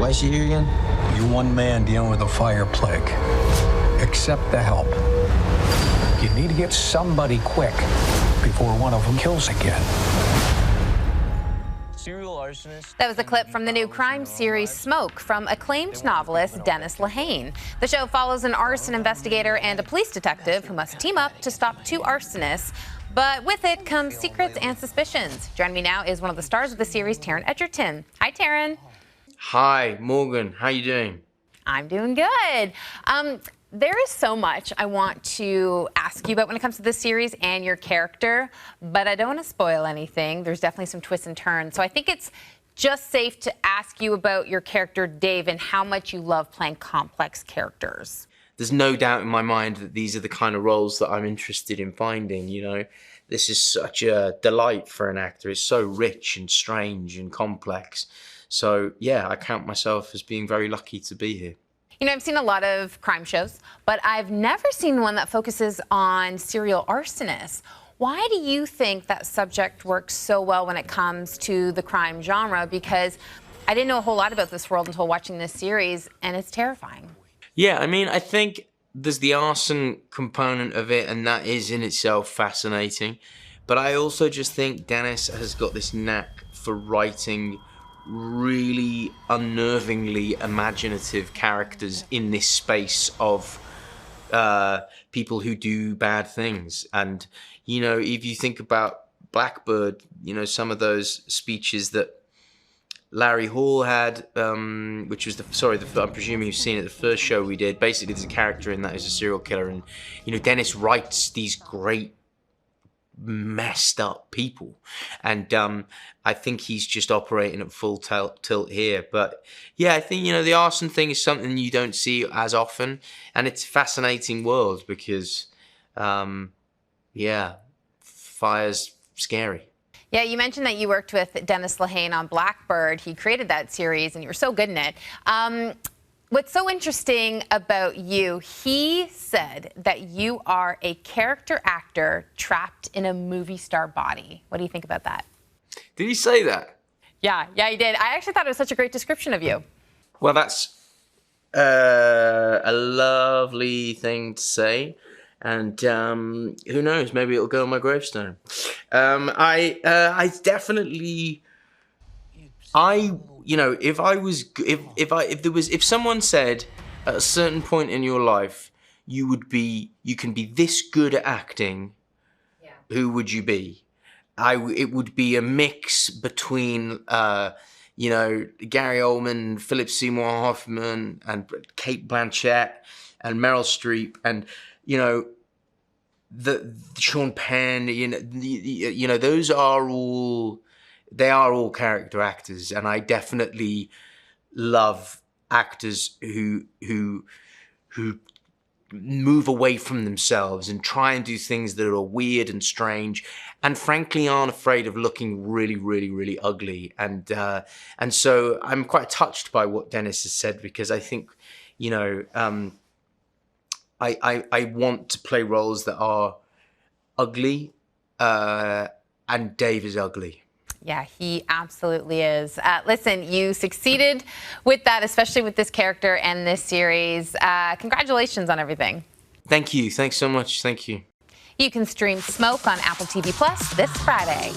Why is she here again? You're one man dealing with a fire plague. Accept the help. You need to get somebody quick before one of them kills again. That was a clip from the new crime series Smoke from acclaimed novelist Dennis Lehane. The show follows an arson investigator and a police detective who must team up to stop two arsonists. But with it comes secrets and suspicions. Joining me now is one of the stars of the series, Taron Egerton. Hi, Taron. Hi, Morgan. How you doing? I'm doing good. There is so much I want to ask you about when it comes to this series and your character, but I don't want to spoil anything. There's definitely some twists and turns. So I think it's just safe to ask you about your character, Dave, and how much you love playing complex characters. There's no doubt in my mind that these are the kind of roles that I'm interested in finding, you know. This is such a delight for an actor. It's so rich and strange and complex. So, yeah, I count myself as being very lucky to be here. You know, I've seen a lot of crime shows, but I've never seen one that focuses on serial arsonists. Why do you think that subject works so well when it comes to the crime genre? Because I didn't know a whole lot about this world until watching this series, and it's terrifying. Yeah, I mean, I think there's the arson component of it, and that is in itself fascinating. But I also just think Dennis has got this knack for writing really unnervingly imaginative characters in this space of people who do bad things. And, you know, if you think about Blackbird, you know, some of those speeches that Larry Hall had, which was I'm presuming you've seen it, the first show we did. Basically, there's a character in that who's a serial killer, and, you know, Dennis writes these great messed up people, and I think he's just operating at full tilt here. But yeah, I think, you know, the arson thing is something you don't see as often, and it's a fascinating world because yeah, fire's scary. Yeah, you mentioned that you worked with Dennis Lehane on Blackbird. He created that series, and you were so good in it. What's so interesting about you, he said that you are a character actor trapped in a movie star body. What do you think about that? Did he say that? Yeah, he did. I actually thought it was such a great description of you. Well, that's a lovely thing to say. And who knows, maybe it'll go on my gravestone. I definitely, you know, if someone said at a certain point in your life you can be this good at acting, yeah, who would you be? It would be a mix between you know, Gary Oldman, Philip Seymour Hoffman, and Cate Blanchett, and Meryl Streep, and, you know, the Sean Penn. You know, those are all. They are all character actors, and I definitely love actors who move away from themselves and try and do things that are weird and strange, and frankly aren't afraid of looking really, really, really ugly. And so I'm quite touched by what Dennis has said, because I think, you know, I want to play roles that are ugly, and Dave is ugly. Yeah, he absolutely is. Listen, you succeeded with that, especially with this character and this series. Congratulations on everything. Thank you. Thanks so much. Thank you. You can stream Smoke on Apple TV Plus this Friday.